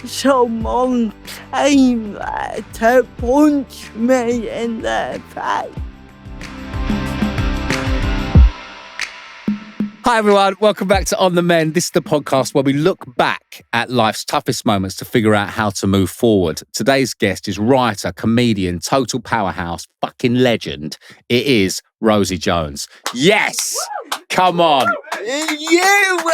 someone came there to punch me in the face. Hi everyone, welcome back to On The Mend. This is the podcast where we look back at life's toughest moments to figure out how to move forward. Today's guest is writer, comedian, total powerhouse, fucking legend. It is Rosie Jones. Yes! Come on. You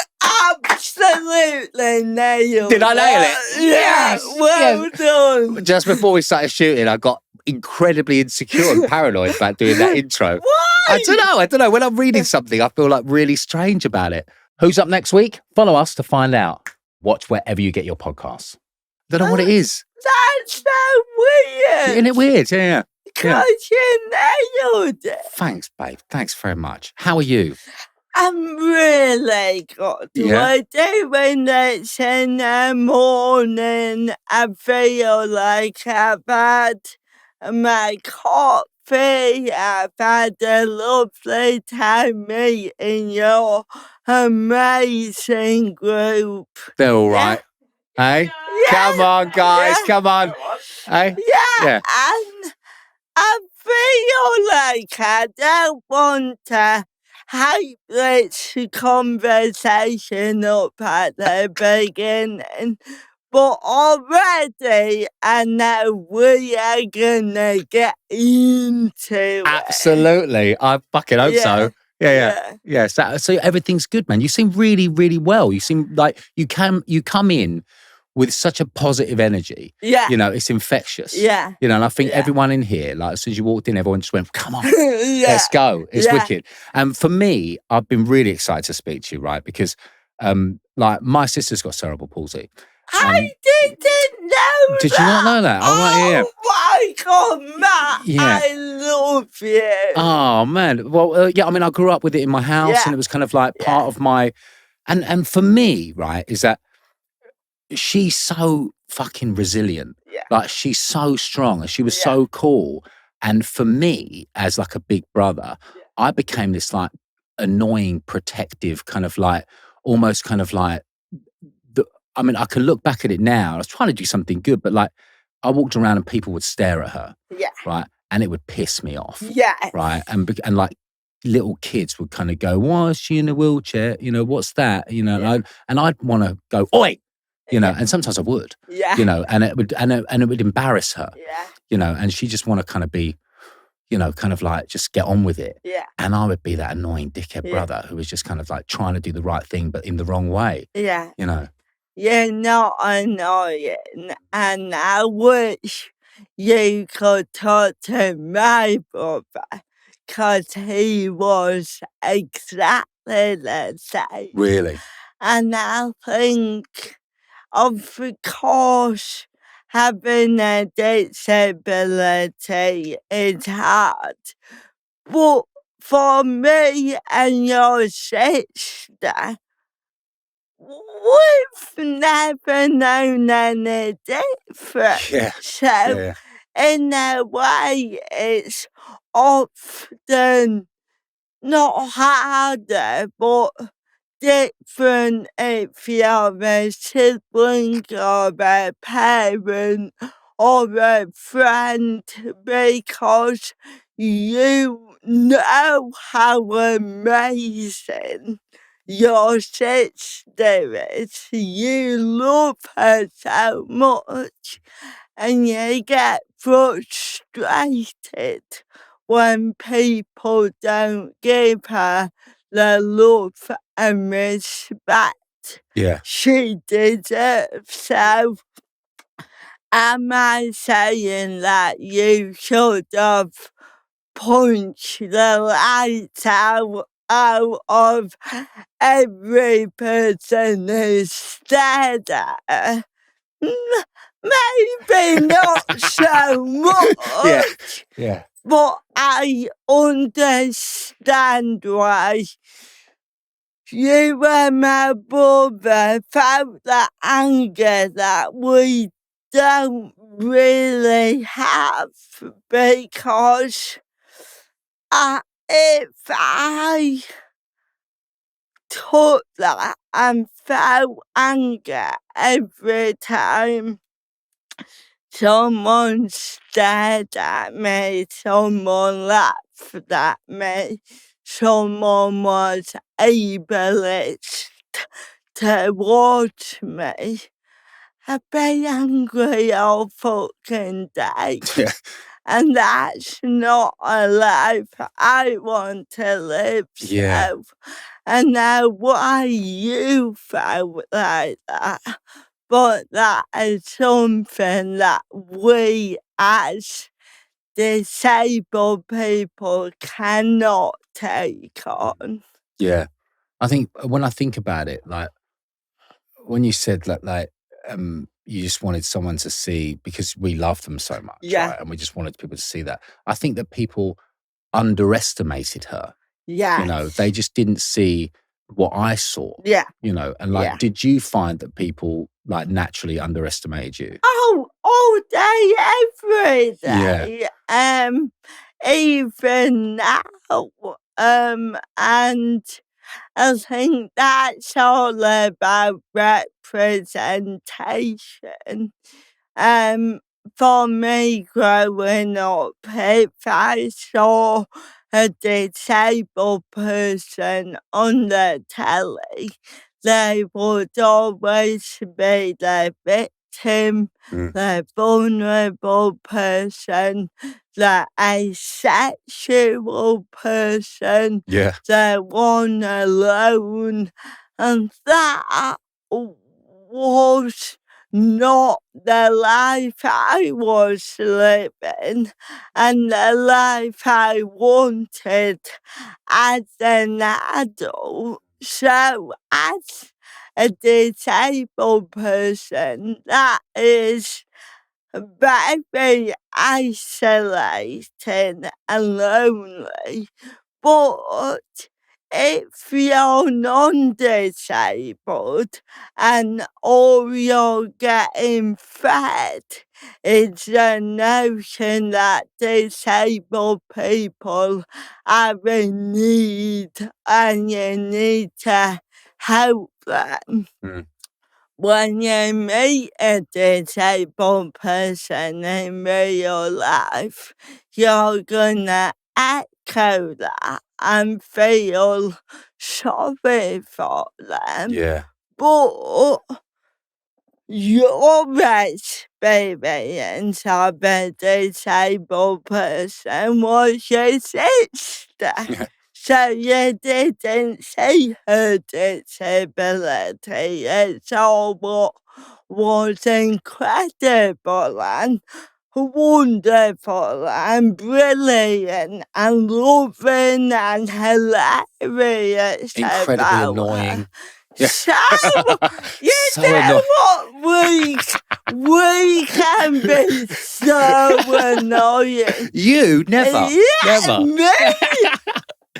absolutely nailed it. Did I nail it? Yes! Well done. Just before we started shooting, I got incredibly insecure and paranoid about doing that intro. Why? I don't know. When I'm reading something, I feel like really strange about it. Who's up next week? Follow us to find out. Watch wherever you get your podcasts. Don't know what it is. That's so weird. Isn't it weird? Yeah. Because you nailed it. Thanks, babe. Thanks very much. How are you? I'm really good. Yeah. We're doing this in the morning. I feel like I've had my coffee. I've had a lovely time meeting your amazing group. They're all right. Hey? Yeah. Come on, guys. Yeah. Come on. Hey? Yeah, and I feel like I don't want to hype this conversation up at the beginning, but already I know we are gonna get into it. Absolutely. I fucking hope so. Yeah. So everything's good, man. You seem really, really well. You seem like you come in with such a positive energy. Yeah. You know, it's infectious. Yeah. You know, and I think everyone in here, like as soon as you walked in, everyone just went, come on, Yeah. let's go. It's wicked. And for me, I've been really excited to speak to you, right? Because like my sister's got cerebral palsy. I didn't know Did that. you not know that? Oh, right, yeah. My God, Matt, Yeah. I love you. Oh, man. Well, yeah, I mean, I grew up with it in my house and it was kind of like part of my... And for me, right, is that she's so fucking resilient. Yeah. Like, she's so strong and she was so cool. And for me, as like a big brother, I became this like annoying, protective kind of like, almost kind of like, I mean, I can look back at it now. I was trying to do something good, but like I walked around and people would stare at her. Yeah. Right. And it would piss me off. Yeah. Right. And like little kids would kind of go, why is she in a wheelchair? You know, what's that? You know, and I'd want to go, oi, you know, and sometimes I would, you know, and it would embarrass her, you know, and she just want to kind of be, you know, kind of like just get on with it. Yeah. And I would be that annoying dickhead brother who was just kind of like trying to do the right thing, but in the wrong way. Yeah. You know. You're not annoying, and I wish you could talk to my brother, because he was exactly the same. Really? And I think, of course, having a disability is hard, but for me and your sister, we've never known any different. Yeah. So, in a way, it's often not harder, but different if you're a sibling or a parent or a friend, because you know how amazing your sister is. You love her so much, and you get frustrated when people don't give her the love and respect she deserves. So, am I saying that you should have punched the lights out of every person who stared at her? Maybe not so much. Yeah. But I understand why you and my brother felt the anger that we don't really have, because if I took that and felt anger every time someone stared at me, someone laughed at me, someone was ableist to watch me. I'd be angry all fucking day. Yeah. And that's not a life I want to live. Yeah. So, and now why you felt like that, but that is something that we as disabled people cannot take on. Yeah. I think when I think about it, like when you said that, you just wanted someone to see because we love them so much, Yeah. right? And we just wanted people to see that. I think that people underestimated her. Yeah. You know, they just didn't see what I saw. Yeah. You know, and like, Yeah. did you find that people like naturally underestimated you? Oh, all day, every Yeah. day. Even now. And I think that's all about representation. For me growing up, if I saw a disabled person on the telly, they would always be the victim, the vulnerable person, the asexual person, Yeah. the one alone, and that was not the life I was living and the life I wanted as an adult. So as a disabled person, that is very isolating and lonely. But if you're non-disabled and all you're getting fed is the notion that disabled people are in need and you need to help them. When you meet a disabled person in real life, you're gonna echo that and feel sorry for them. Yeah. But your experience of a disabled person was your sister. Yeah. So you didn't see her disability. It's all what was incredible and wonderful and brilliant and loving and hilarious Incredibly about annoying. her. Yeah. So, you So know annoying. what? We can be so annoying. You never. Yeah, Never. me.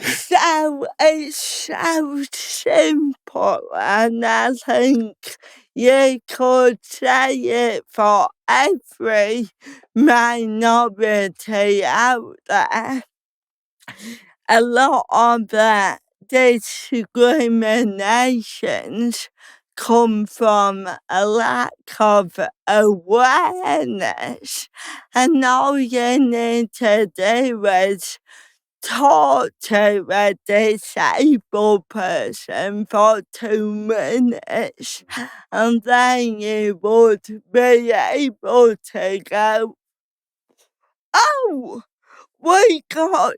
So it's so simple, and I think you could say it for every minority out there. A lot of the discriminations come from a lack of awareness, and all you need to do is talk to a disabled person for 2 minutes, and then you would be able to go, "Oh, we got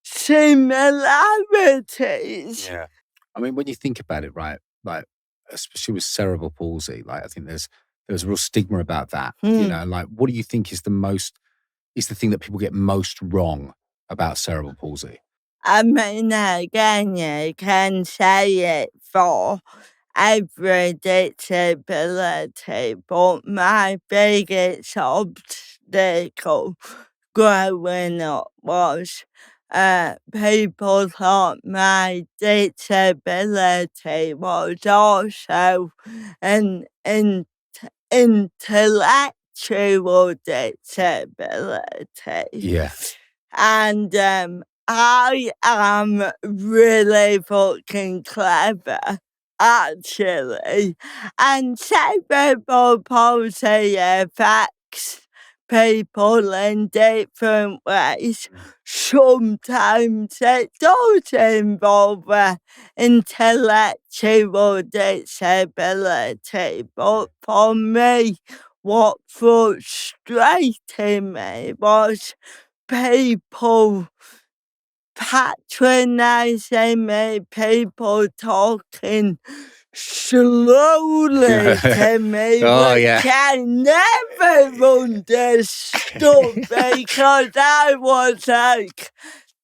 similarities." Yeah. I mean, when you think about it, right, like, especially with cerebral palsy, like, I think there's a real stigma about that, you know, and like, what do you think is the thing that people get most wrong about cerebral palsy? I mean, again, you can say it for every disability, but my biggest obstacle growing up was people thought my disability was also an intellectual disability. Yeah. And I am really fucking clever, actually. And cerebral palsy affects people in different ways. Sometimes it does involve intellectual disability, but for me, what frustrated me was people patronizing me, people talking slowly to me, Oh, which yeah. I never understood because I was like,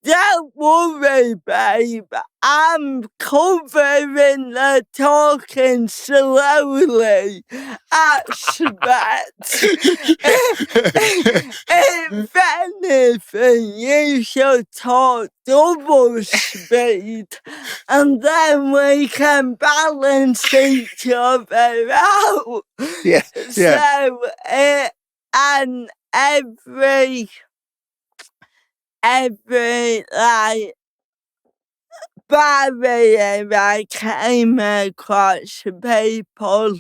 don't worry, babe. I'm covering the talking slowly aspect. If anything, you should talk double speed and then we can balance each other out. Yeah, yeah. So, and every like barrier I came across, people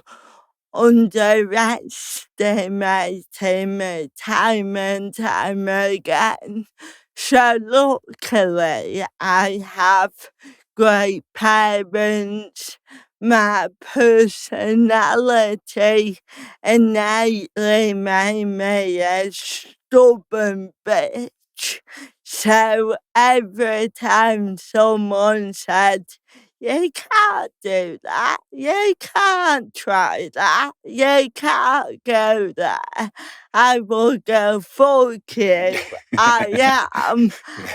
underestimating me time and time again. So luckily I have great parents. My personality innately made me a stubborn bitch. So every time someone said, you can't do that, you can't try that, you can't go there, I will go, fuck you, I am,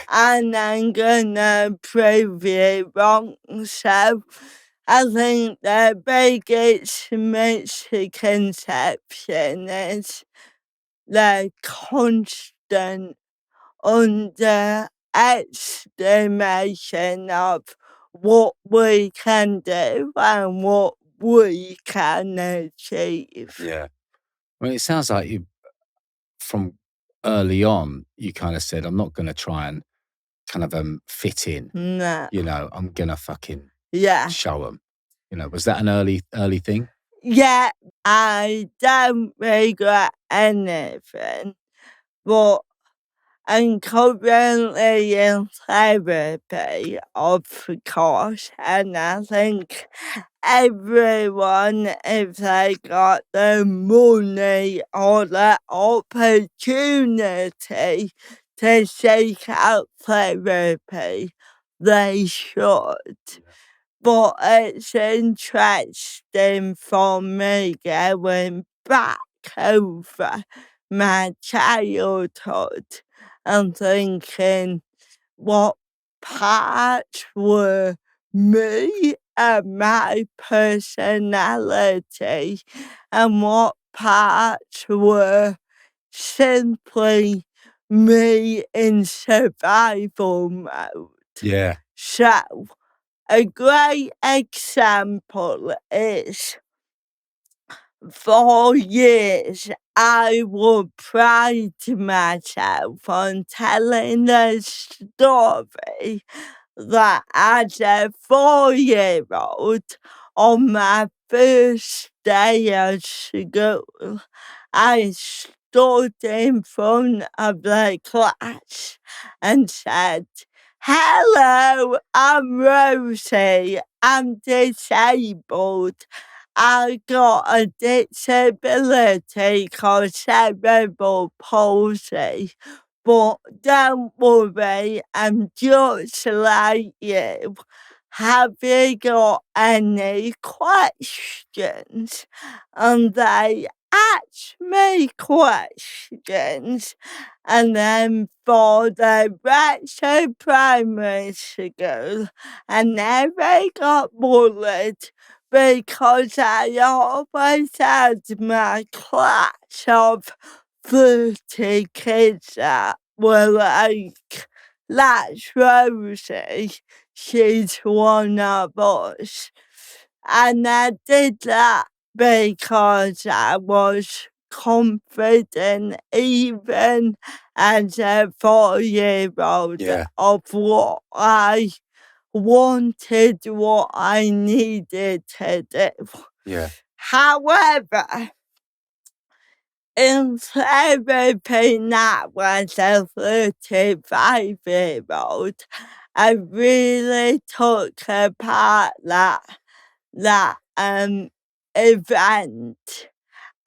and I'm gonna prove you wrong. So I think the biggest misconception is the constant underestimation of what we can do and what we can achieve. Yeah. I mean, it sounds like you, from early on, you kind of said, I'm not going to try and kind of fit in. No. You know, I'm going to fucking Yeah. show them. You know, was that an early thing? Yeah, I don't regret anything, but I'm currently in therapy, of course, and I think everyone, if they got the money or the opportunity to seek out therapy, they should. But it's interesting for me going back over my childhood and thinking what parts were me and my personality and what parts were simply me in survival mode. Yeah. So, a great example is for years I would pride myself on telling the story that as a 4-year-old on my first day of school, I stood in front of the class and said, hello, I'm Rosie, I'm disabled. I got a disability called cerebral palsy. But don't worry, I'm just like you. Have you got any questions? And they asked me questions. And then for the rest of primary school, I never got bullied because I always had my class of 30 kids that were like, that's Rosie, she's one of us. And I did that because I was confident even as a 4-year-old of what I wanted, what I needed to do. Yeah. However, in therapy now as a 35-year-old, I really took apart that event,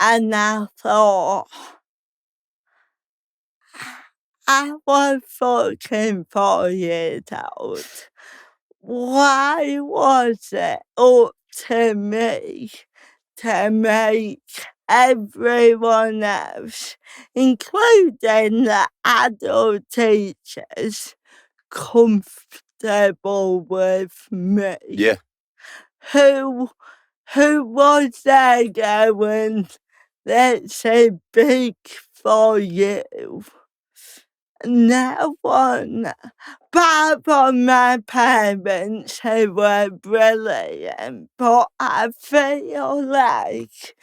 and I thought, I was fucking 4 years old. Why was it up to me to make everyone else, including the adult teachers, comfortable with me? Yeah. Who was there going, "That's a big for you"? No one. Apart from my parents, who were brilliant, but I feel like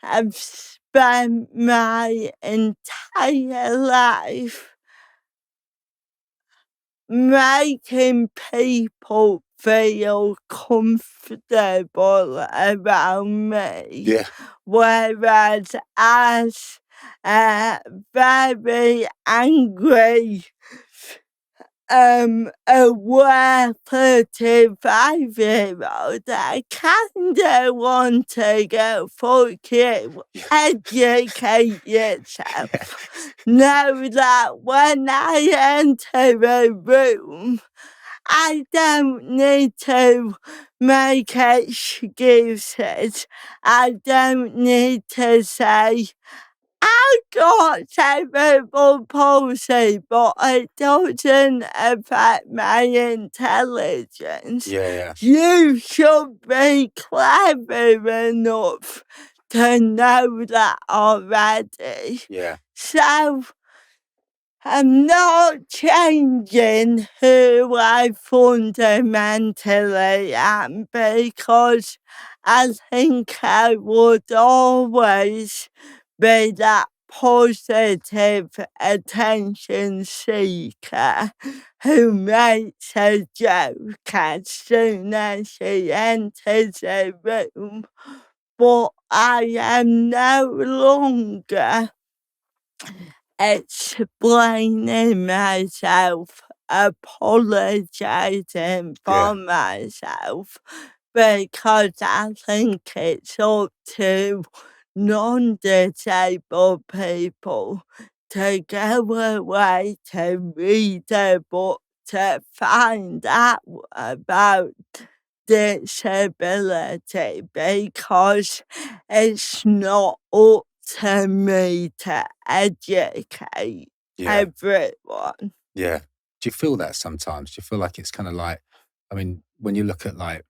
I've spent my entire life making people feel comfortable around me. Yeah. Whereas as a very angry, aware 35-year-old, I kinda want to go, "Fuck you, educate yourself." Know that when I enter a room, I don't need to make excuses. I don't need to say, "I got cerebral palsy, but it doesn't affect my intelligence." Yeah. You should be clever enough to know that already. Yeah. So I'm not changing who I fundamentally am, because I think I would always be that positive attention seeker who makes a joke as soon as she enters a room. But I am no longer explaining myself, apologizing for myself, because I think it's up to non-disabled people to go away to read a book to find out about disability, because it's not up to me to educate everyone. Yeah. Do you feel that sometimes? Do you feel like it's kind of like, I mean, when you look at like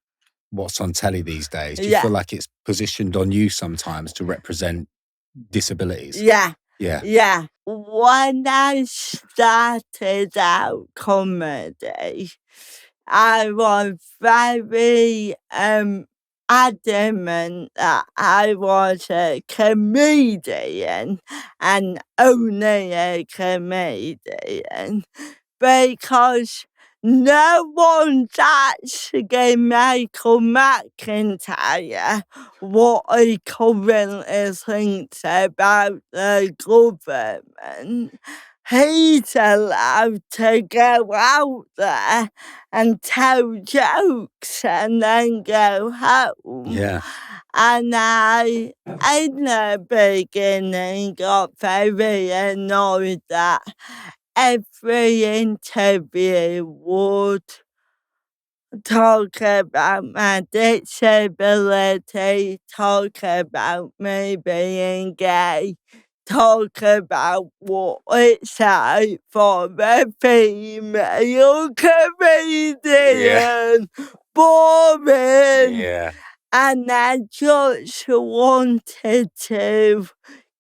what's on telly these days, do you feel like it's positioned on you sometimes to represent disabilities? Yeah. Yeah. Yeah. When I started out comedy, I was very adamant that I was a comedian and only a comedian, because no one's asking Michael McIntyre what he currently thinks about the government. He's allowed to go out there and tell jokes and then go home. Yeah. And I, in the beginning, got very annoyed that every interview would talk about my disability, talk about me being gay, talk about what it's like for a female comedian. Boring. Yeah. And I just wanted to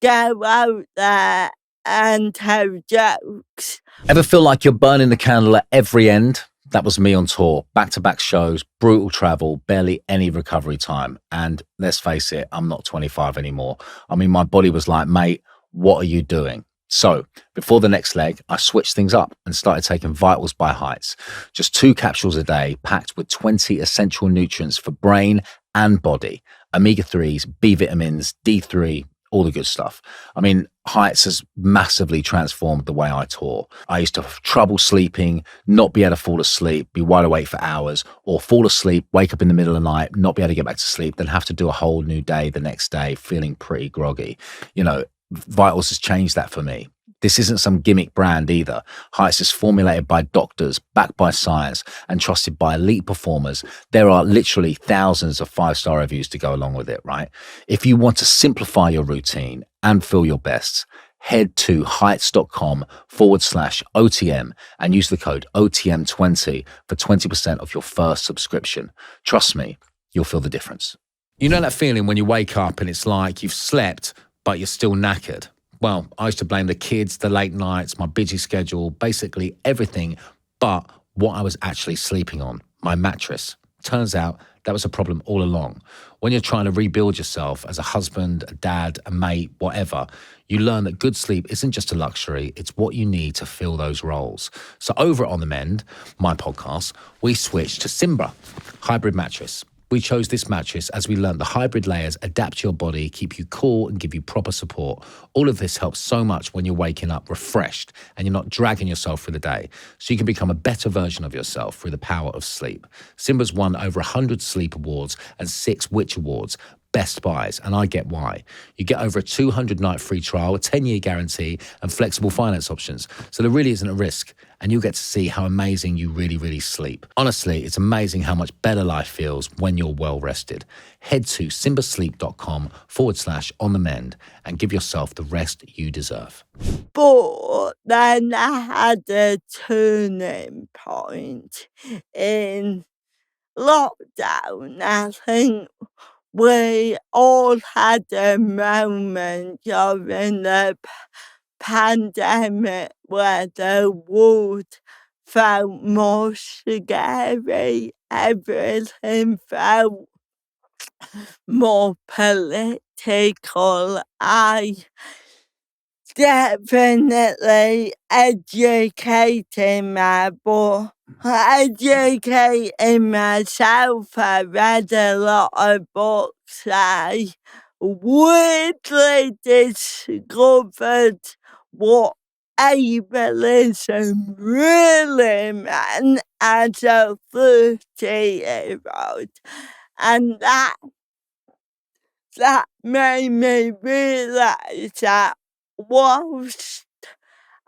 go out there and tell jokes. Ever feel like you're burning the candle at every end? That was me on tour, back-to-back shows, brutal travel, barely any recovery time. And let's face it, I'm not 25 anymore. I mean, my body was like, mate, what are you doing? So before the next leg, I switched things up and started taking Vitals by Heights. Just 2 capsules a day, packed with 20 essential nutrients for brain and body, omega-3s, B vitamins, D3, all the good stuff. I mean, Heights has massively transformed the way I tour. I used to have trouble sleeping, not be able to fall asleep, be wide awake for hours, or fall asleep, wake up in the middle of the night, not be able to get back to sleep, then have to do a whole new day the next day, feeling pretty groggy. You know, Vitals has changed that for me. This isn't some gimmick brand either. Heights is formulated by doctors, backed by science, and trusted by elite performers. There are literally thousands of 5-star reviews to go along with it, right? If you want to simplify your routine and feel your best, head to heights.com/OTM and use the code OTM20 for 20% of your first subscription. Trust me, you'll feel the difference. You know that feeling when you wake up and it's like you've slept, but you're still knackered? Well, I used to blame the kids, the late nights, my busy schedule, basically everything but what I was actually sleeping on, my mattress. Turns out that was a problem all along. When you're trying to rebuild yourself as a husband, a dad, a mate, whatever, you learn that good sleep isn't just a luxury, it's what you need to fill those roles. So over at On The Mend, my podcast, we switched to Simbra, hybrid mattress. We chose this mattress as we learned the hybrid layers adapt to your body, keep you cool and give you proper support. All of this helps so much when you're waking up refreshed and you're not dragging yourself through the day. So you can become a better version of yourself through the power of sleep. Simba's won over 100 sleep awards and 6 Which Awards. Best buys, and I get why. You get over a 200-night free trial, a 10-year guarantee, and flexible finance options. So there really isn't a risk, and you'll get to see how amazing you really, really sleep. Honestly, it's amazing how much better life feels when you're well rested. Head to simbasleep.com/on-the-mend and give yourself the rest you deserve. But then I had a turning point in lockdown. I think we all had a moment during the pandemic where the world felt more scary. Everything felt more political. I definitely educating myself. I read a lot of books. I weirdly discovered what ableism really meant as a 30-year-old. And that made me realize that whilst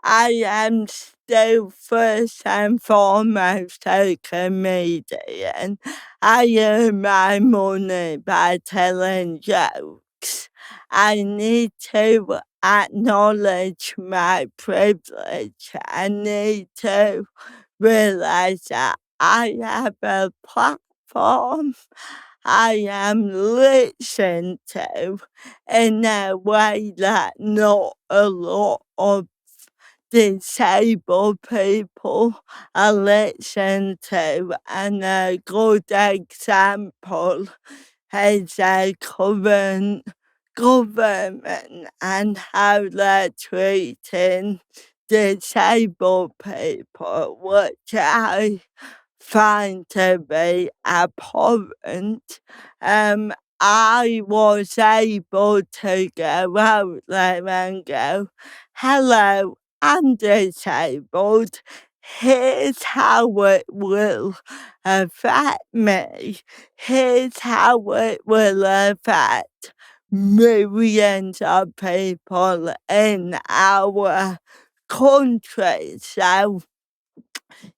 I am still first and foremost a comedian, I earn my money by telling jokes. I need to acknowledge my privilege. I need to realize that I have a platform. I am listened to in a way that not a lot of disabled people are listened to, and a good example is a current government and how they're treating disabled people, which I find to be abhorrent. I was able to go out there and go, hello, I'm disabled. Here's how it will affect me. Here's how it will affect millions of people in our country. So,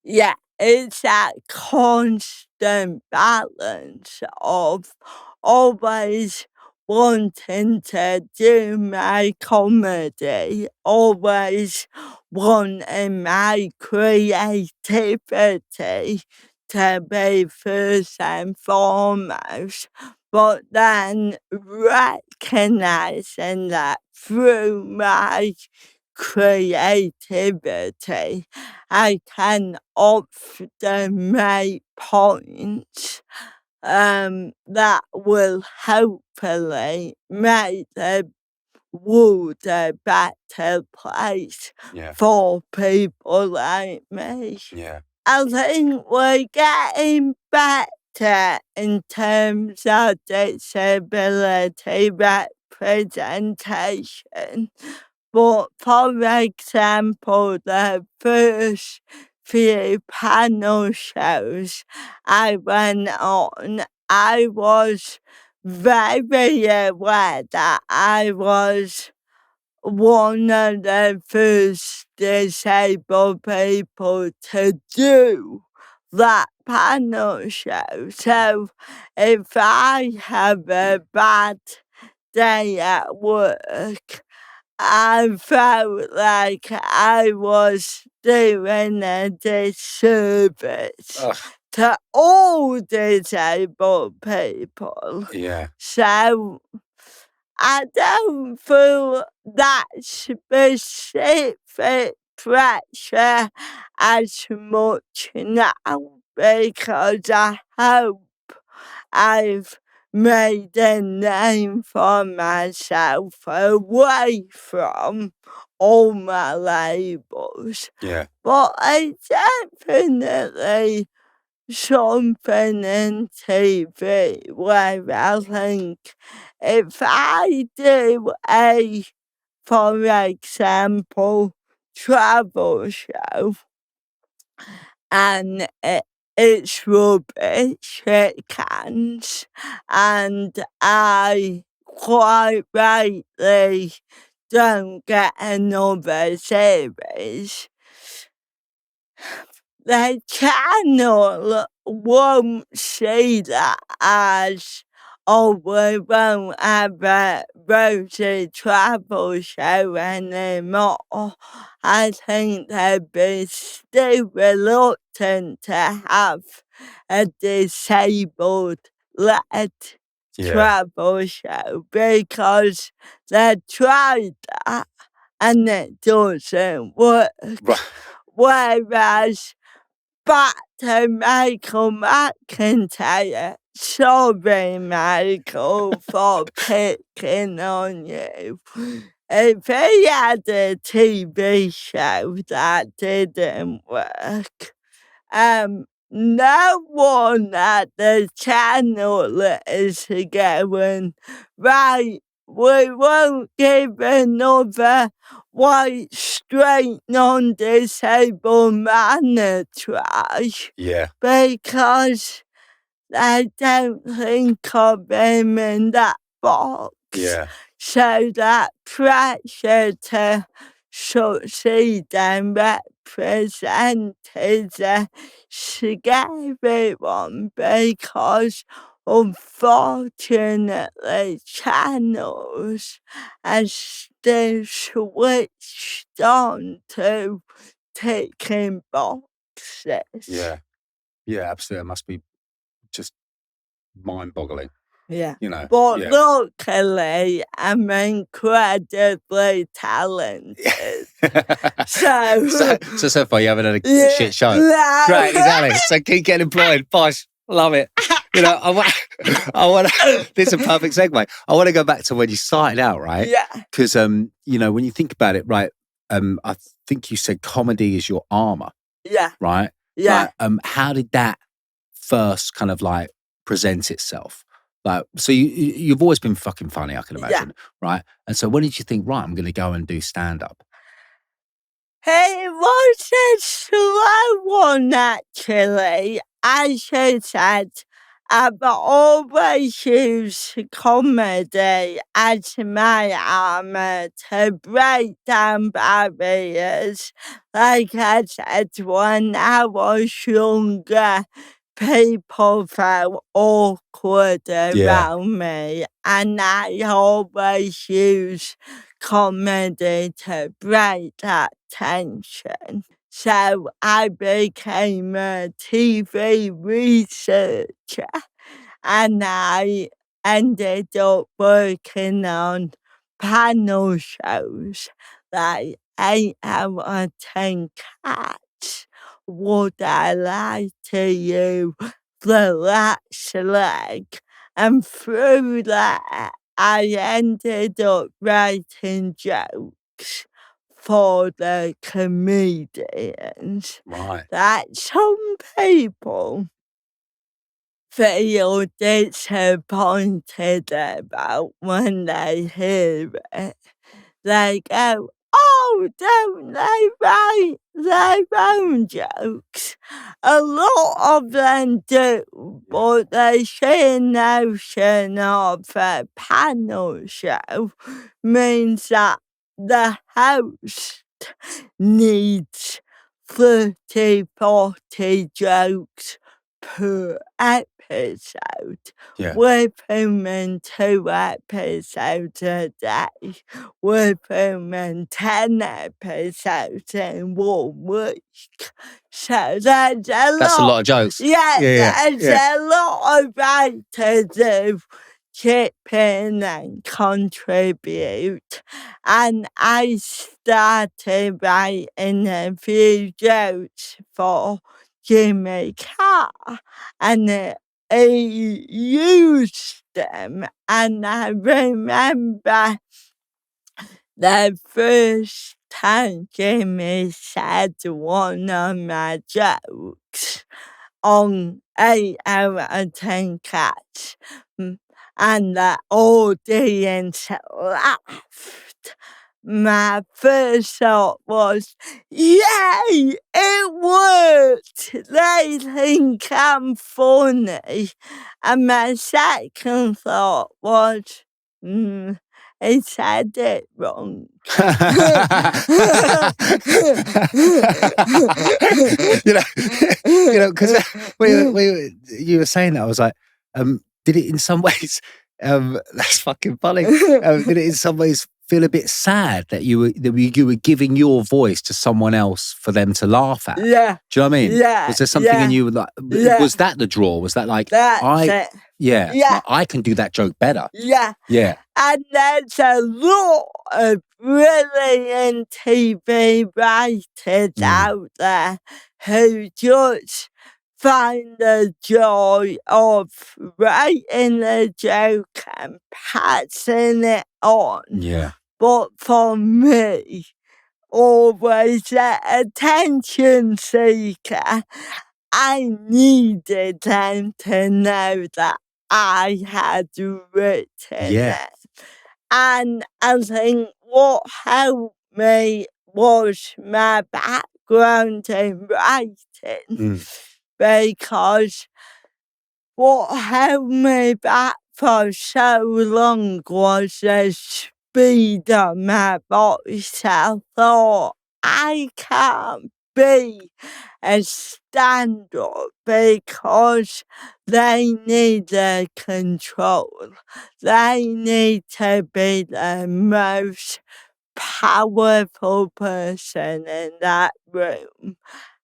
yeah, it's that constant balance of always wanting to do my comedy, always wanting my creativity to be first and foremost, but then recognizing that through my creativity. I can often make points that will hopefully make the world a better place for people like me. Yeah. I think we're getting better in terms of disability representation. But for example, the first few panel shows I went on, I was very aware that I was one of the first disabled people to do that panel show. So if I have a bad day at work, I felt like I was doing a disservice to all disabled people. Yeah. So I don't feel that specific pressure as much now because I hope I've made a name for myself away from all my labels. Yeah. But it's definitely something in TV where I think if I do for example, travel show and it's rubbish, it cans, and I quite rightly don't get another series, the channel won't see that as, oh, we won't have a Rosie travel show anymore. I think they'd be still reluctant to have a disabled-led travel show because they tried that and it doesn't work. Right. Whereas back to Michael McIntyre. Sorry, Michael, for picking on you. If he had a TV show that didn't work, no one at the channel is going, right, we won't give another white, straight, non-disabled man a try. Yeah. Because I don't think of him in that box. Yeah. So that pressure to succeed and represent is a scary one because unfortunately channels are still switched on to ticking boxes. Yeah. Yeah, absolutely. It must be just mind-boggling. Yeah. You know. But Yeah. luckily, I'm incredibly talented. So far you haven't had a shit show. No. Great, exactly. So keep getting employed. Boss, love it. You know, I want this is a perfect segue. I want to go back to when you started out, right? Yeah. Because you know, when you think about it, right, I think you said comedy is your armor. Yeah. Right? Yeah. Like, how did that first kind of like present itself? Like, so you've always been fucking funny, I can imagine, right? And so when did you think, right, I'm going to go and do stand-up? It was a slow one, actually. As I said, I've always used comedy as my armor to break down barriers. Like I said, when I was younger, people felt awkward around me, and I always use comedy to break that tension. So I became a TV researcher, and I ended up working on panel shows like 8 out of 10 cats, would I lie to you the last leg? And through that, I ended up writing jokes for the comedians Right. that some people feel disappointed about when they hear it. They go, oh, don't they write their own jokes? A lot of them do, but the sheer notion of a panel show means that the host needs 30, 40 jokes per episode. Yeah. We're filming 2 episodes a day. We're filming 10 episodes in 1 week. So there's That's a lot of jokes. Yeah, there's Yeah. a lot of writers who chip in and contribute. And I started writing a few jokes for Jimmy Carr, and he used them. And I remember the first time Jimmy said one of my jokes on 8 out of 10 cats, and the audience laughed. My first thought was, yay, it worked! They think I'm funny. And my second thought was, he said it wrong. Because you were saying that, I was like, did it in some ways? That's fucking funny. Did it in some ways feel a bit sad that you were giving your voice to someone else for them to laugh at? Yeah. Do you know what I mean? Yeah. Was there something in you like? Yeah. Was that the draw? Was that like That's it. Yeah. Yeah. Like, I can do that joke better. Yeah. Yeah. And there's a lot of brilliant TV writers out there who just find the joy of writing a joke and passing it on. Yeah. But for me, always an attention seeker, I needed them to know that I had written it. And I think what helped me was my background in writing. Because what held me back for so long was the speed of my voice. I thought, I can't be a stand-up because they need the control. They need to be the most powerful person in that room.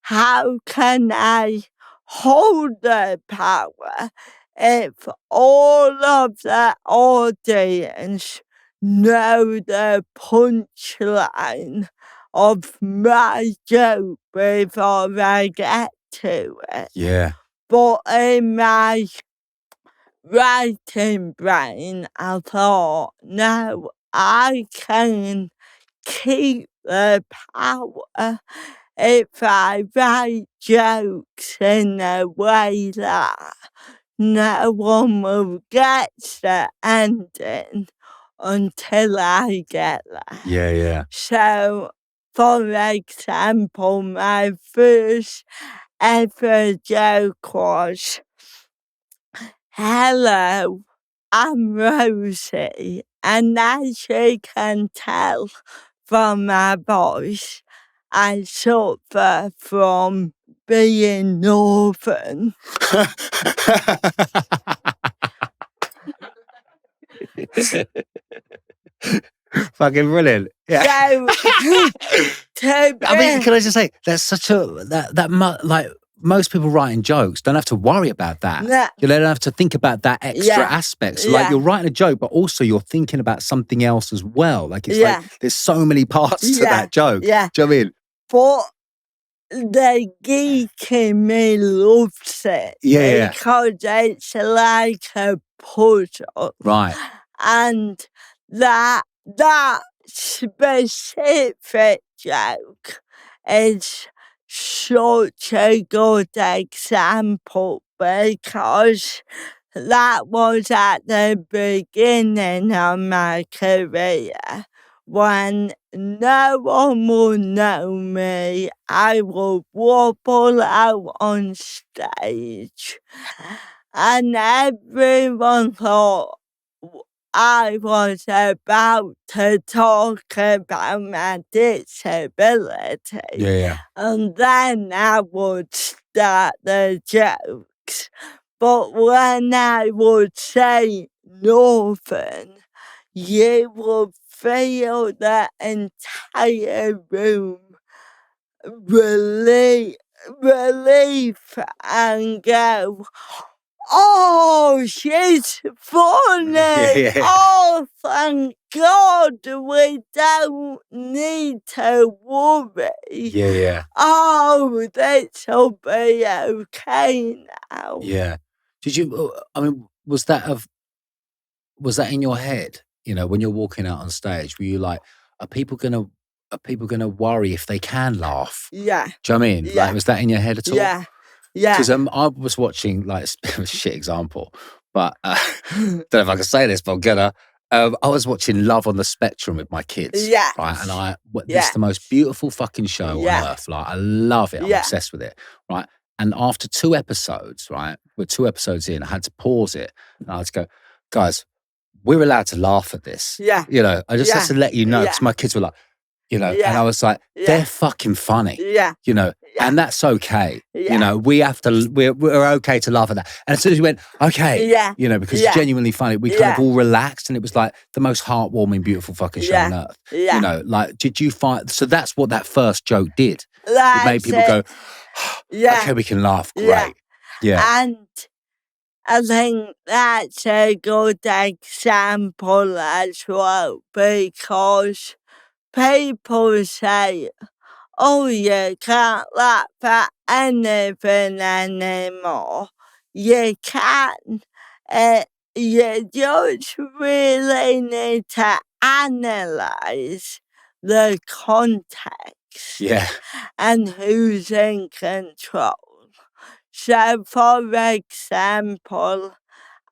How can I hold the power if all of the audience know the punchline of my joke before I get to it? Yeah. But in my writing brain, I thought, no, I can keep the power if I write jokes in a way that no one will get the ending until I get there. Yeah. So, for example, my first ever joke was, hello, I'm Rosie, and as you can tell from my voice, I suffer from being northern. Fucking brilliant. Yeah. So, I mean, can I just say that's such a like most people writing jokes don't have to worry about that. No. You don't have to think about that extra aspect. So like you're writing a joke, but also you're thinking about something else as well. Like it's like there's so many parts to that joke. Yeah. Do you know what I mean? But the geek in me loves it. Yeah. Because it's like a puzzle. Right. And that specific joke is such a good example because that was at the beginning of my career. When no one would know me, I would wobble out on stage and everyone thought I was about to talk about my disability. Yeah. And then I would start the jokes. But when I would say nothing, you would feel the entire room relief and go, oh, she's funny. Oh, thank God we don't need to worry. Yeah. Oh, this will be okay now. Yeah. Did you, I mean, was that in your head, you know, when you're walking out on stage, were you like, are people gonna worry if they can laugh? Yeah. Do you know what I mean? Yeah. Like, was that in your head at all? Yeah. Because I was watching, like, it's a bit of a shit example, but don't know if I can say this, but I'm gonna. I was watching Love on the Spectrum with my kids. Yeah. Right. And this is the most beautiful fucking show on earth. Like, I love it. I'm obsessed with it. Right. And after 2 episodes, right, we're 2 episodes in, I had to pause it and I had to go, guys, we're allowed to laugh at this. Yeah. You know, I just had to let you know, because my kids were like, you know, and I was like, they're fucking funny. Yeah. You know, and that's okay. Yeah. You know, we're okay to laugh at that. And as soon as we went, okay, you know, because it's genuinely funny, we kind of all relaxed and it was like the most heartwarming, beautiful fucking show on earth. Yeah. You know, like, did you find, so that's what that first joke did. That's it made people go, okay, we can laugh. Great. Yeah. And I think that's a good example as well, because people say, oh, you can't laugh at anything anymore. You can. You just really need to analyse the context. Yeah. And who's in control. So, for example,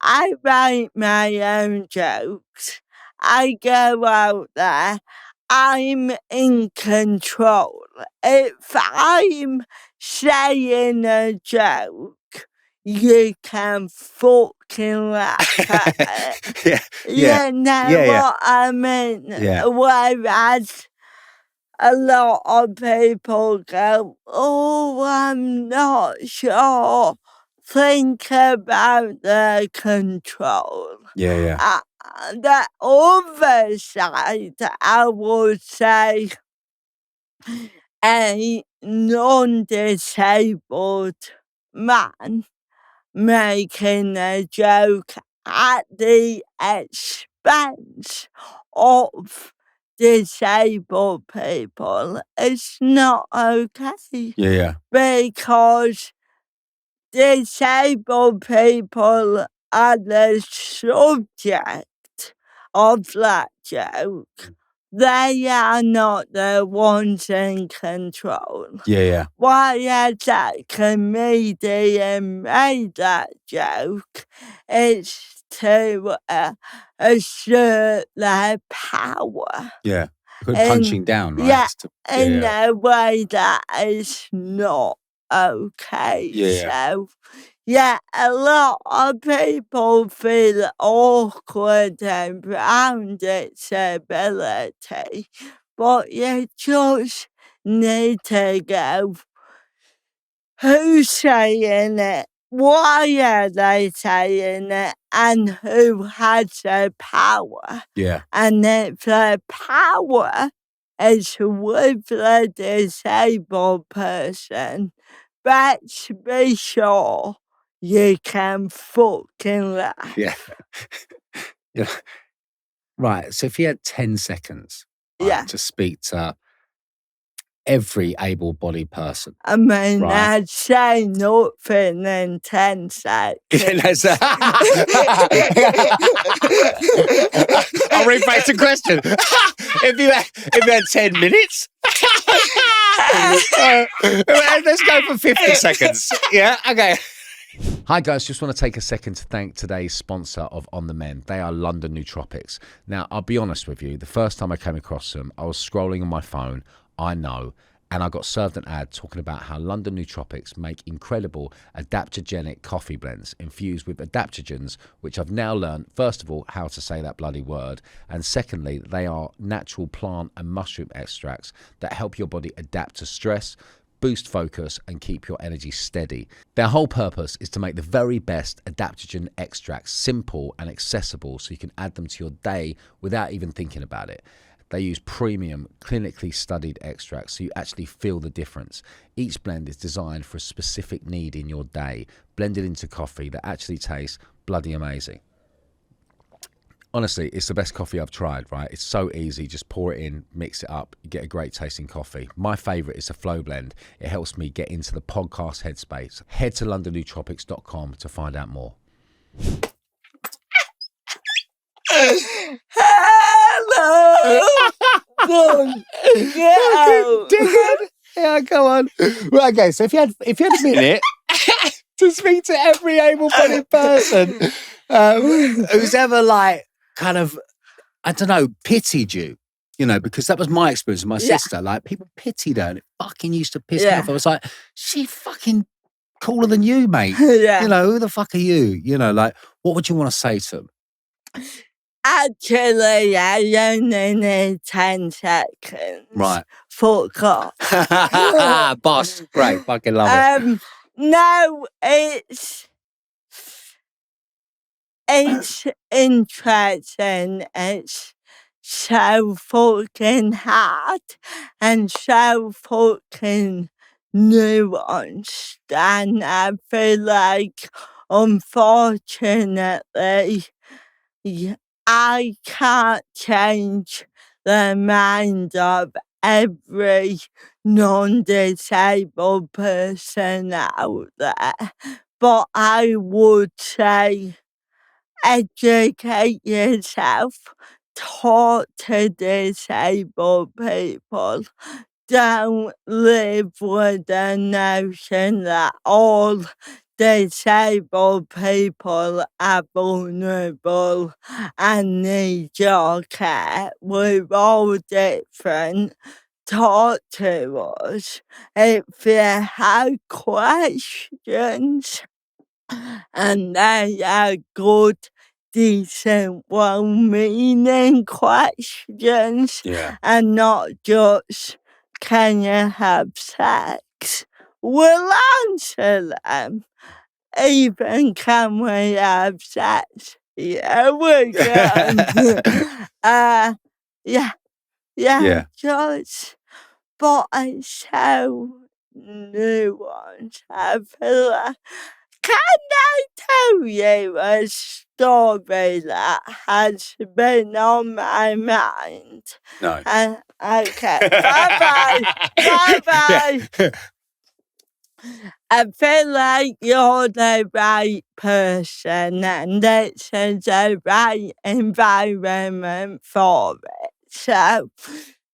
I write my own jokes. I go out there. I'm in control. If I'm saying a joke, you can fucking laugh at it. You know what I mean? Yeah. Whereas a lot of people go, oh, I'm not sure. Think about the control. Yeah. The other side, I would say, a non-disabled man making a joke at the expense of disabled people is not okay. Yeah. Because disabled people are the subject of that joke. They are not the ones in control. Yeah. Why has that comedian made that joke? It's to assert their power. Yeah. Punching down, right? Yeah, in a way that is not okay. So, a lot of people feel awkward around disability, but you just need to go, who's saying it? Why are they saying it? And who has the power? Yeah. And if the power is with the disabled person, Let's be sure you can fucking laugh. Yeah. Yeah. Right. So if you had 10 seconds, right, Yeah. to speak to every able-bodied person. I mean, Right. I'd say nothing in 10 seconds. I'll rephrase the question. if you had 10 minutes, let's go for 50 seconds. Yeah, okay. Hi guys, just want to take a second to thank today's sponsor of On The Mend. They are London Nootropics. Now, I'll be honest with you, the first time I came across them, I was scrolling on my phone, I know, and I got served an ad talking about how London Nootropics make incredible adaptogenic coffee blends infused with adaptogens, which I've now learned, first of all, how to say that bloody word, and secondly, they are natural plant and mushroom extracts that help your body adapt to stress, boost focus and keep your energy steady. Their whole purpose is to make the very best adaptogen extracts simple and accessible so you can add them to your day without even thinking about it. They use premium, clinically studied extracts so you actually feel the difference. Each blend is designed for a specific need in your day, blended into coffee that actually tastes bloody amazing. Honestly, it's the best coffee I've tried, right? It's so easy. Just pour it in, mix it up, you get a great tasting coffee. My favourite is the Flow Blend. It helps me get into the podcast headspace. Head to londonnootropics.com to find out more. Hello! Don't get out. Yeah, go on. Right, okay, so if you had a minute to speak to every able-bodied person who's ever like kind of, I don't know, pitied you, you know, because that was my experience with my sister. Like, people pitied her and it fucking used to piss me off. I was like, she fucking cooler than you, mate. Yeah. You know, who the fuck are you? You know, like, what would you want to say to them? Actually, I only need 10 seconds. Right. Fuck off. Boss. Great. Fucking love it. No, it's interesting. It's so fucking hard and so fucking nuanced. And I feel like, unfortunately, I can't change the mind of every non-disabled person out there. But I would say, educate yourself, talk to disabled people. Don't live with the notion that all disabled people are vulnerable and need your care. We're all different. Talk to us. If you have questions, and they are good, decent, well-meaning questions, and not just, can you have sex? We'll answer them. Even, can we have sex? Yeah, we can. Just, but it's so nuanced. I feel like, can I tell you a story that has been on my mind? No. Okay. Bye-bye. Bye-bye. I feel like you're the right person and this is the right environment for it. So,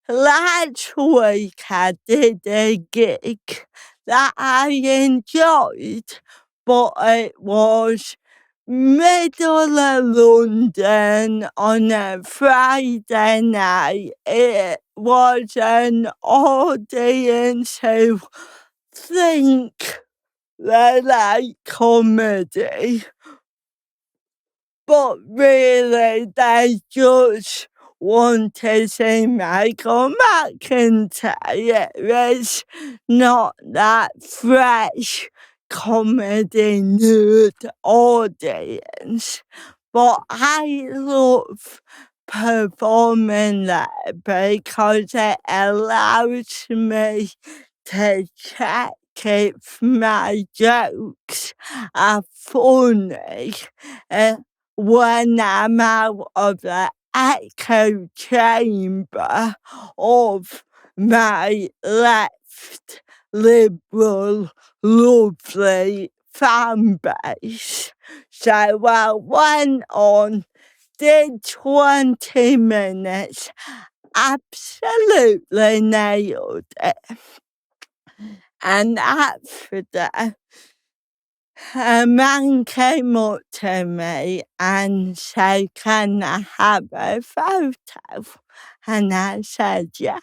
last week I did a gig that I enjoyed, but it was middle of London on a Friday night. It was an audience who think they like comedy, but really they just want to see Michael McIntyre. It's not that fresh comedy nerd audience, but I love performing there because it allows me to check if my jokes are funny when I'm out of the echo chamber of my left liberal lovely fan base. So I went on, did 20 minutes, absolutely nailed it. And after that, a man came up to me and said, "Can I have a photo?" And I said, "Yeah."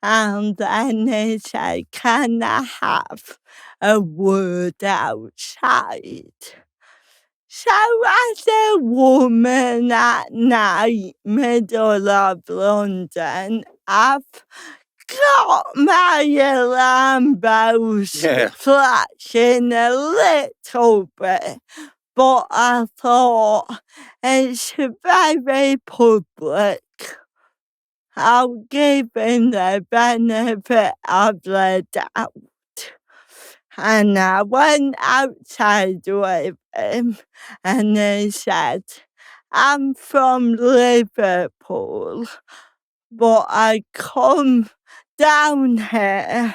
And then he said, "Can I have a word outside?" So as a woman at night, middle of London, I've got my alarm bells flashing a little bit, but I thought it's very public. I'll give him the benefit of the doubt. And I went outside with him and he said, "I'm from Liverpool, but I come down here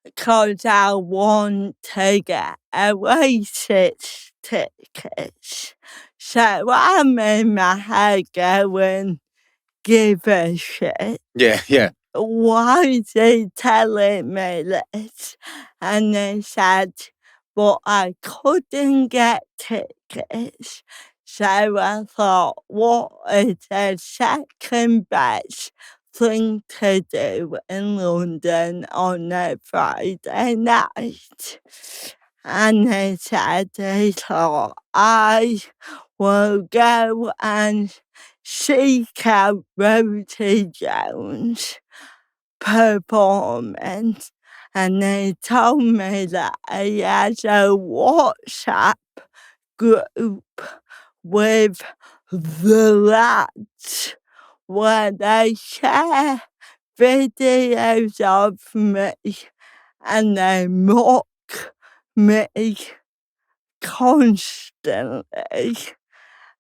because I want to get away 6 tickets." So I'm in my head going, give a shit. Yeah. Why is he telling me this? And he said, but I couldn't get tickets. So I thought, what is the second best thing to do in London on a Friday night? And he said, he thought, I will go and seek out Rosie Jones performance. And they told me that he has a WhatsApp group with the lads where they share videos of me and they mock me constantly.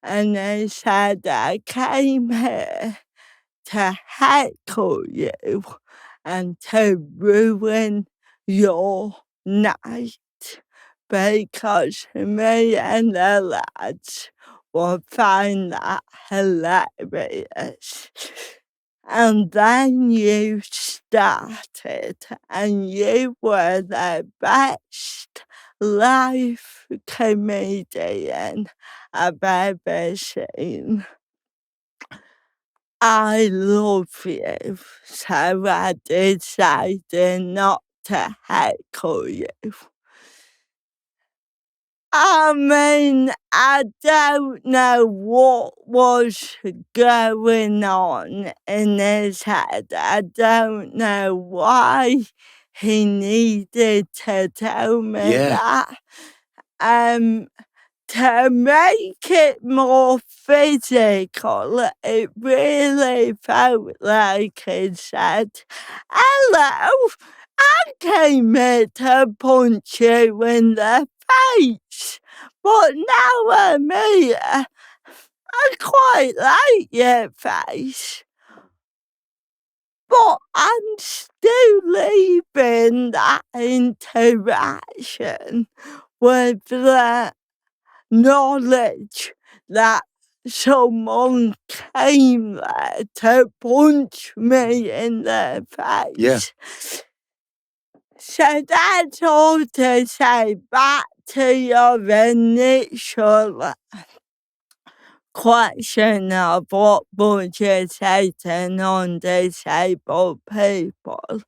And they said I came here to heckle you and to ruin your night because me and the lads will find that hilarious. And then you started and you were the best live comedian I've ever seen. I love you, so I decided not to heckle you. I mean, I don't know what was going on in his head. I don't know why he needed to tell me that. To make it more physical, it really felt like he said, "Hello, I came here to punch you in the face, but now I'm here, I quite like your face." But I'm still leaving that interaction with the knowledge that someone came there to punch me in the face. Yeah. So that's all to say, back to your initial question of what would you say to non-disabled people.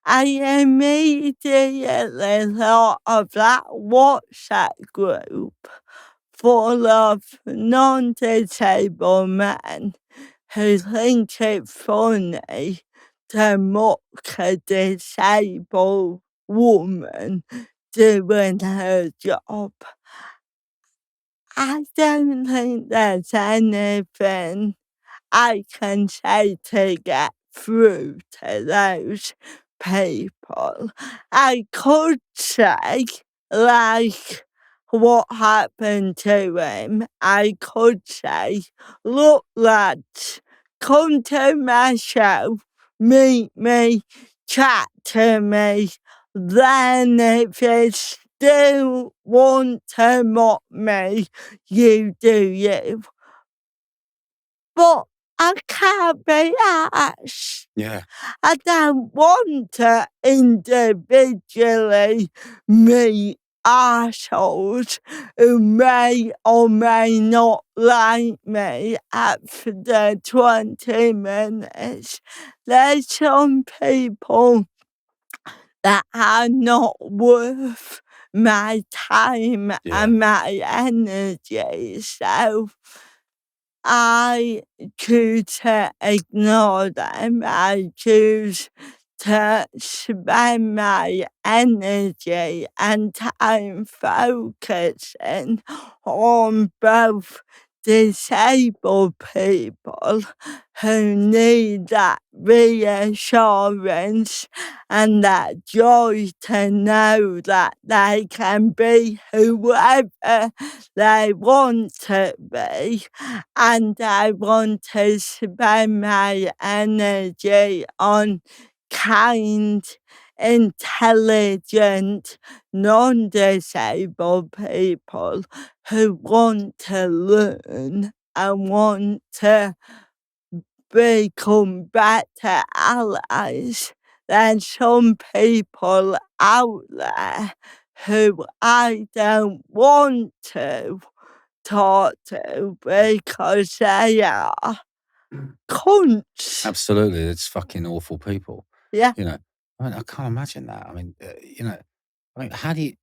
I immediately thought of that WhatsApp group full of non-disabled men who think it's funny to mock a disabled woman doing her job. I don't think there's anything I can say to get through to those people. I could say, like, what happened to him. I could say, look, lads, come to my show, meet me, chat to me. Then if you still want to mock me, you do you. But I can't be arsed. Yeah. I don't want to individually meet assholes who may or may not like me after the 20 minutes. There's some people that are not worth my time and my energy. So I choose to ignore them. I choose to spend my energy and time focusing on both disabled people who need that reassurance and that joy to know that they can be whoever they want to be, and I want to spend my energy on kind, intelligent, non-disabled people who want to learn and want to become better allies. There's some people out there who I don't want to talk to because they are cunts. Absolutely. It's fucking awful people. Yeah. You know, I mean, I can't imagine that. I mean, I mean,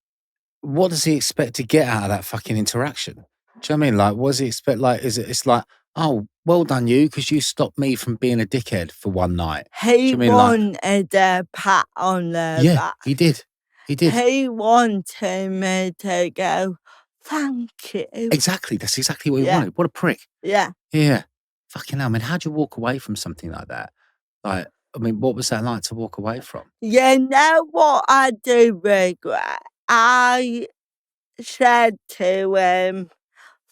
what does he expect to get out of that fucking interaction? Do you know what I mean? Like, what does he expect? Like, it's like, oh, well done you, because you stopped me from being a dickhead for one night. He Do you know what I mean? wanted a pat on the Yeah, back. he did. He did. He wanted me to go, thank you. Exactly. That's exactly what he wanted. What a prick. Yeah. Yeah. Fucking hell. I mean, how'd you walk away from something like that? Like, I mean, what was that like to walk away from? You know what I do regret? I said to him,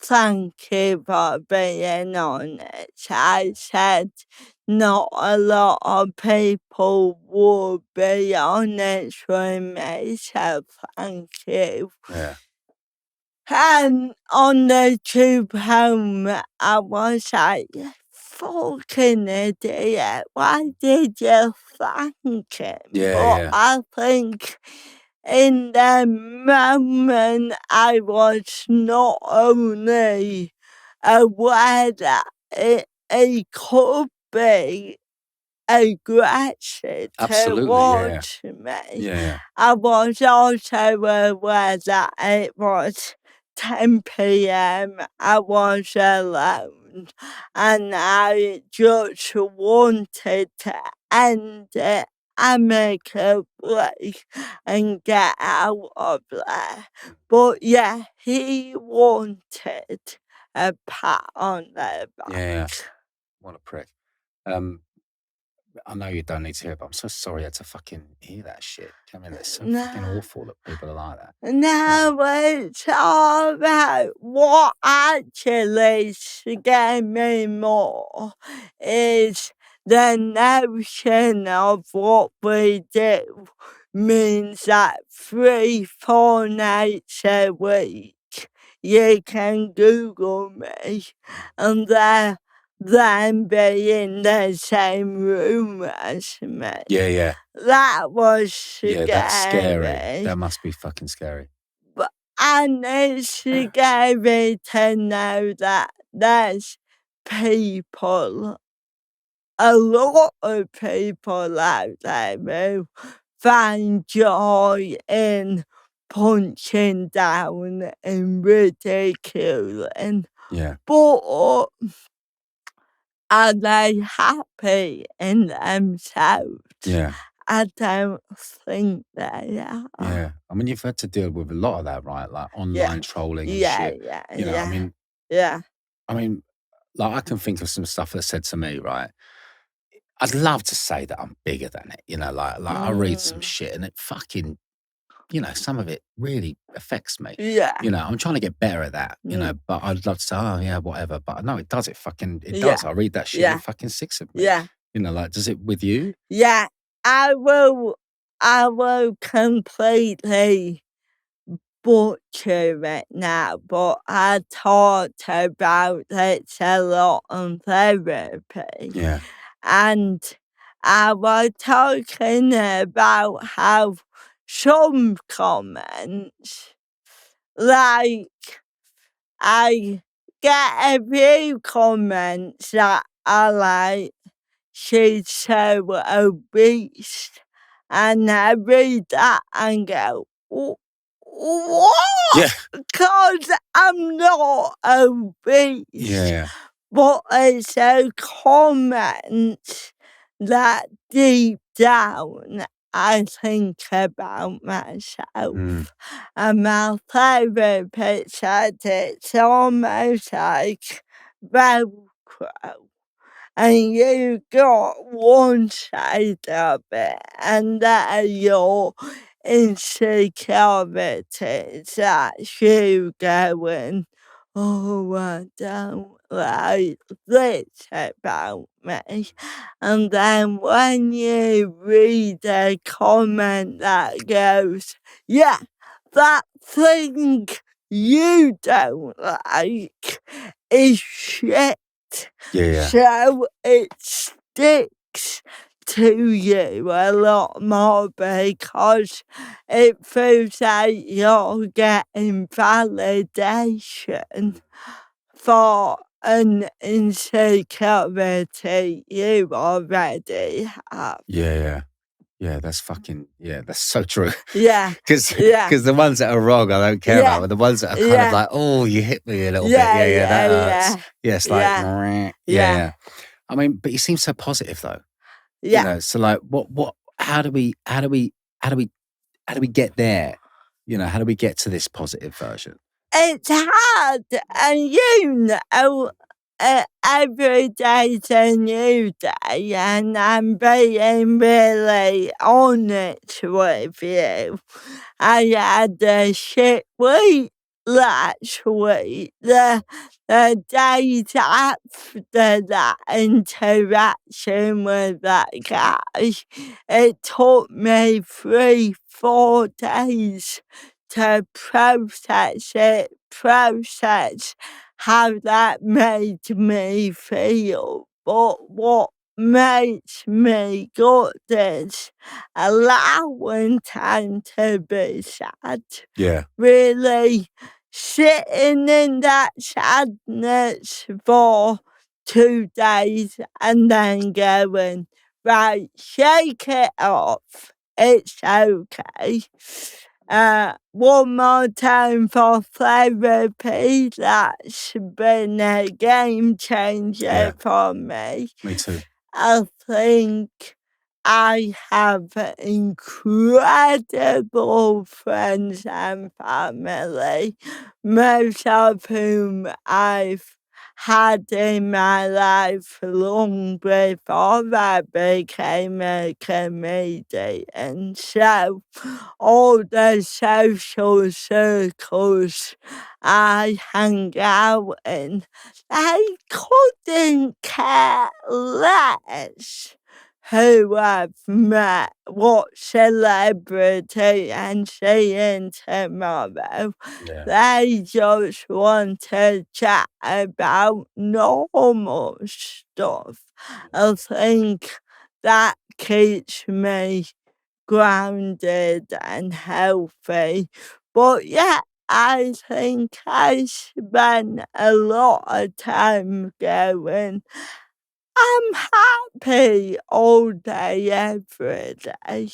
thank you for being honest. I said, not a lot of people would be honest with me, so thank you. Yeah. And on the tube home, I was like, fucking idiot, why did you thank him? But I think in the moment, I was not only aware that it could be aggressive towards me. I was also aware that it was 10 p.m. I was alone and I just wanted to end it amicably and get out of there. But yeah, he wanted a pat on the back. Yeah. What a prick. I know you don't need to hear it, but I'm so sorry I had to fucking hear that shit. I mean, it's so fucking awful that people are like that. No, it's all right. What actually scared me more is the notion of what we do means that 3-4 nights a week you can Google me and then be in the same room as me. Yeah. That was scary. Yeah, that's scary. That must be fucking scary. And it's scary to know that there's people, a lot of people out there who find joy in punching down and ridiculing. Yeah. But are they happy in themselves? Yeah. I don't think they are. Yeah. I mean, you've had to deal with a lot of that, right? Like online trolling and shit. You know, I mean, Yeah. like I can think of some stuff that's said to me, right? I'd love to say that I'm bigger than it, like I read some shit and it fucking, some of it really affects me. Yeah. I'm trying to get better at that, but I'd love to say, oh yeah, whatever. But no, it does. It Yeah. does. I read that shit. Yeah. It fucking sticks with me. Yeah. Does it with you? Yeah. I will completely butcher it now, but I talked about it a lot on therapy. Yeah. And I was talking about how some comments, like, I get a few comments that are like, she's so obese. And I read that and go, what? Yeah. Because I'm not obese. Yeah. But it's a comment that deep down I think about myself. And my therapist said it's almost like Velcro. And you got one side of it, and that are your insecurities that you going, oh, I don't like this about me. And then when you read a comment that goes, yeah, that thing you don't like is shit. Yeah. So it sticks to you a lot more because it feels like you're getting validation for an insecurity you already have. Yeah. That's so true. Yeah. Because Yeah. the ones that are wrong, I don't care Yeah. about, but the ones that are kind of like, oh, you hit me a little bit. Yeah, That hurts. yeah. Yeah, it's like, Yeah. yeah. I mean, but you seem so positive though. Yeah. So like, how do we get there? How do we get to this positive version? It's hard, and every day's a new day, and I'm being really honest with you. I had a shit week last week. The days after that interaction with that guy, it took me 3-4 days to process how that made me feel. But what makes me good is allowing time to be sad. Yeah. Really sitting in that sadness for 2 days and then going, right, shake it off. It's okay. One more time for therapy. That's been a game changer for me. Me too. I think I have incredible friends and family, most of whom I've had in my life long before I became a comedian. So all the social circles I hang out in, I couldn't care less who I've met, what celebrity I'm seeing tomorrow. Yeah. They just want to chat about normal stuff. I think that keeps me grounded and healthy. But yeah, I think I spend a lot of time going, I'm happy all day, every day.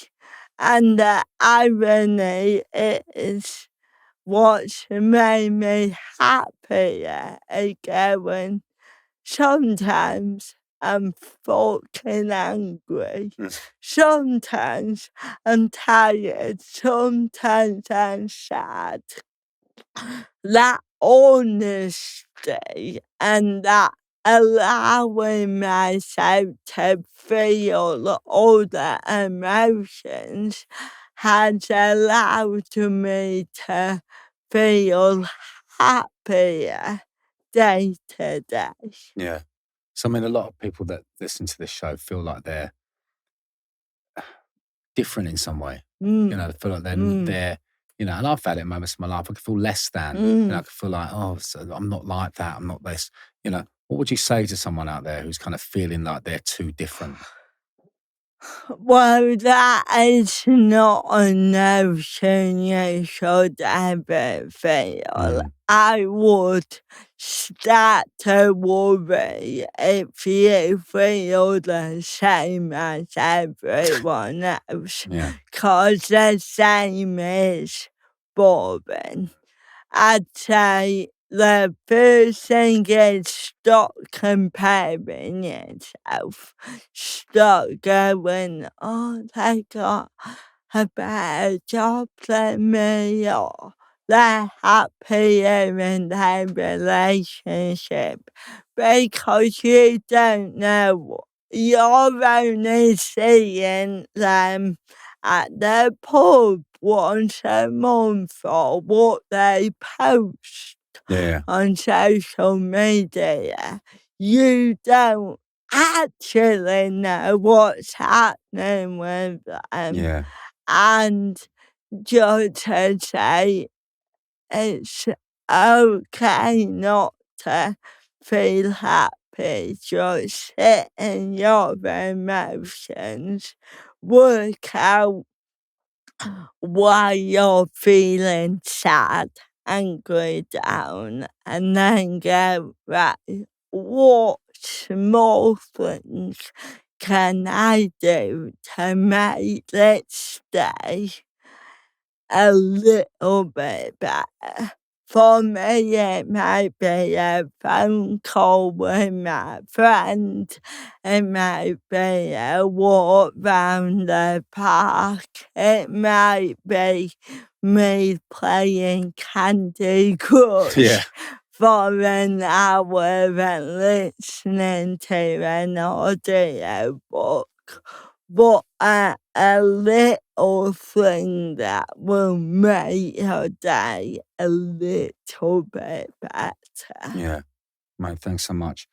And the irony is what's made me happier again. Sometimes I'm fucking angry. Sometimes I'm tired. Sometimes I'm sad. That honesty and that allowing myself to feel all the emotions has allowed me to feel happier day to day. Yeah. So, I mean, a lot of people that listen to this show feel like they're different in some way. You know, they feel like they're, you know, and I've had it in moments of my life. I can feel less than. You know, I can feel like, oh, so I'm not like that. I'm not this. You know, what would you say to someone out there who's kind of feeling like they're too different? Well, that is not a notion you should ever feel. I would start to worry if you feel the same as everyone else, Yeah. 'cause the same is boring. I'd say the first thing is stop comparing yourself. Stop going, oh, they got a better job than me, or they're happier in their relationship. Because you don't know. You're only seeing them at the pub once a month or what they post Yeah. on social media. You don't actually know what's happening with them. Yeah. And just to say it's okay not to feel happy, just sit in your emotions, work out why you're feeling sad, angry, down, and then go, right, what small things can I do to make this day a little bit better? For me, it might be a phone call with my friend. It might be a walk round the park. It might be me playing Candy Crush Yeah. for an hour and listening to an audio book. But a little thing that will make your day a little bit better. Yeah. Mate, thanks so much.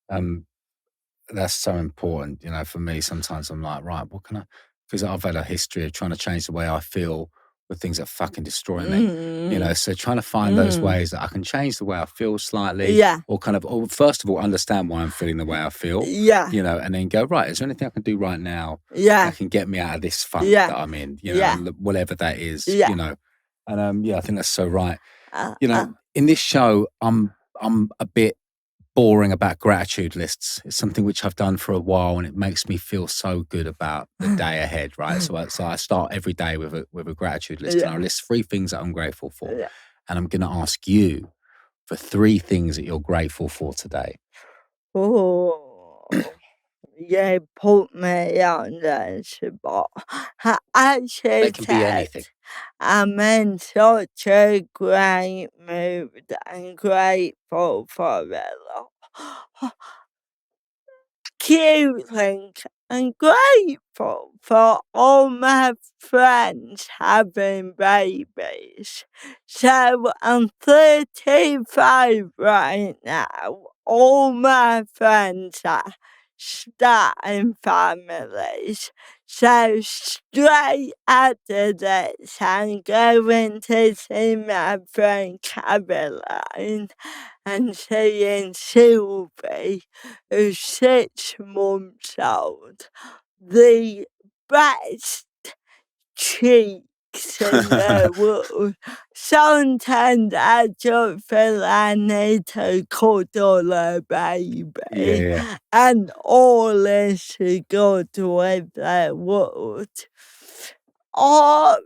That's so important, you know, for me. Sometimes I'm like, right, what can I, because I've had a history of trying to change the way I feel with things that fucking destroy me, you know, so trying to find those ways that I can change the way I feel slightly, Yeah, or kind of, or first of all, understand why I'm feeling the way I feel, yeah, you know, and then go, right, is there anything I can do right now yeah, that can get me out of this funk yeah, that I'm in, you know, yeah, and whatever that is, yeah. you know, and yeah, I think that's so right. Uh, You know, uh, in this show, I'm a bit boring about gratitude lists. It's something which I've done for a while, and it makes me feel so good about the day ahead, right? So I start every day with a gratitude list, and I yeah, list 3 things that I'm grateful for. yeah. And I'm going to ask you for 3 things that you're grateful for today. Oh. You put me on the spot. I They should can be said anything. I'm in such a great mood and grateful for it all. Feeling and grateful for all my friends having babies. So I'm 35 right now. All my friends are starting families. So straight after this, I'm going to see my friend Caroline and seeing Sylvie, who's 6 months old, the best cheeks in the world. Sometimes I just feel I need to cuddle a baby, Yeah, yeah. and all is good with the world.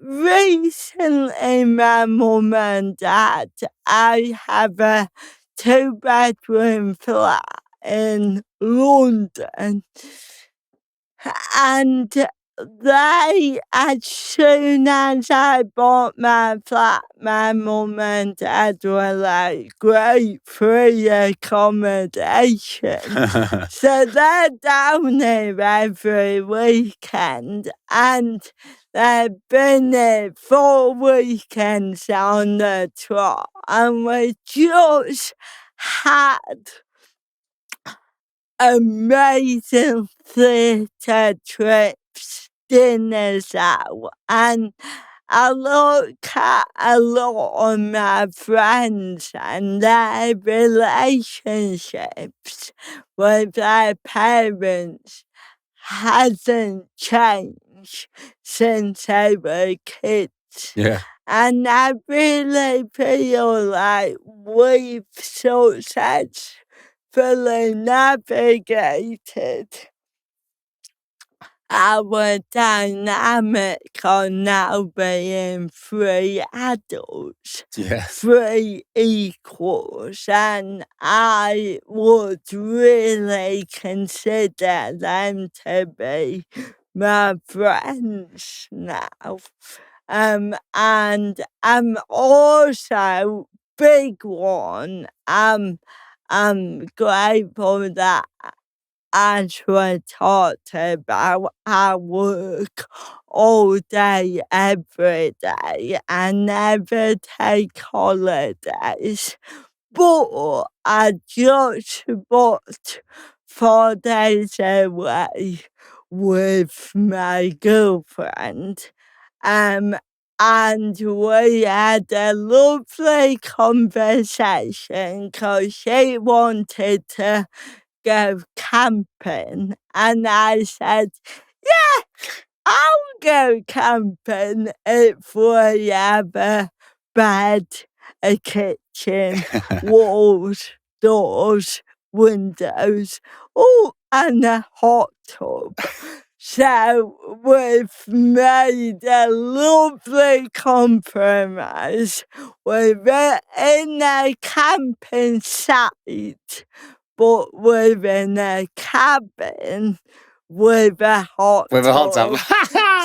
Recently, my mum and dad, I have a 2-bedroom flat in London, and as soon as I bought my flat, my mum and dad were like, great, free accommodation. So they're down here every weekend, and they've been here 4 weekends on the trot, and we just had amazing theatre trips, dinners out, and I look at a lot of my friends and their relationships with their parents hasn't changed since they were kids. Yeah. And I really feel like we've successfully navigated our dynamic on now being 3 adults, Yeah. 3 equals, and I would really consider them to be my friends now. And I'm also, big one, I'm grateful that as we talked about, I work all day, every day. I never take holidays. But I just booked 4 days away with my girlfriend. And we had a lovely conversation because she wanted to go camping, and I said, yeah, I'll go camping if we have a bed, a kitchen, walls, doors, windows, and a hot tub. So we've made a lovely compromise. We're in a camping site, but we're in a cabin with a hot tub.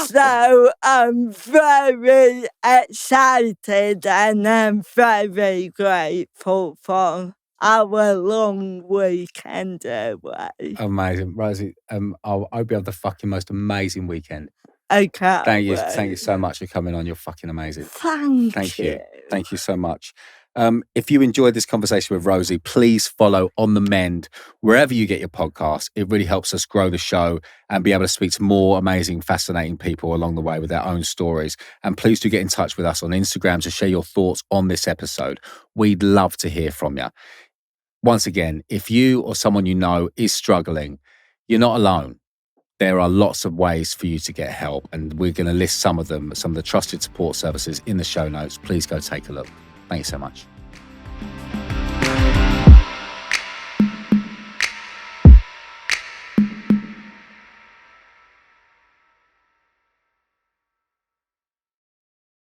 So I'm very excited and I'm very grateful for our long weekend away. Amazing. Rosie, I hope you have the fucking most amazing weekend. I can't Thank you wait. so much for coming on. You're fucking amazing. Thank you. Thank you so much. If you enjoyed this conversation with Rosie, please follow On The Mend wherever you get your podcast. It really helps us grow the show and be able to speak to more amazing, fascinating people along the way with their own stories. And please do get in touch with us on Instagram to share your thoughts on this episode. We'd love to hear from you. Once again, if you or someone you know is struggling, you're not alone. There are lots of ways for you to get help, and we're going to list some of them, some of the trusted support services in the show notes. Please go take a look. Thank you so much.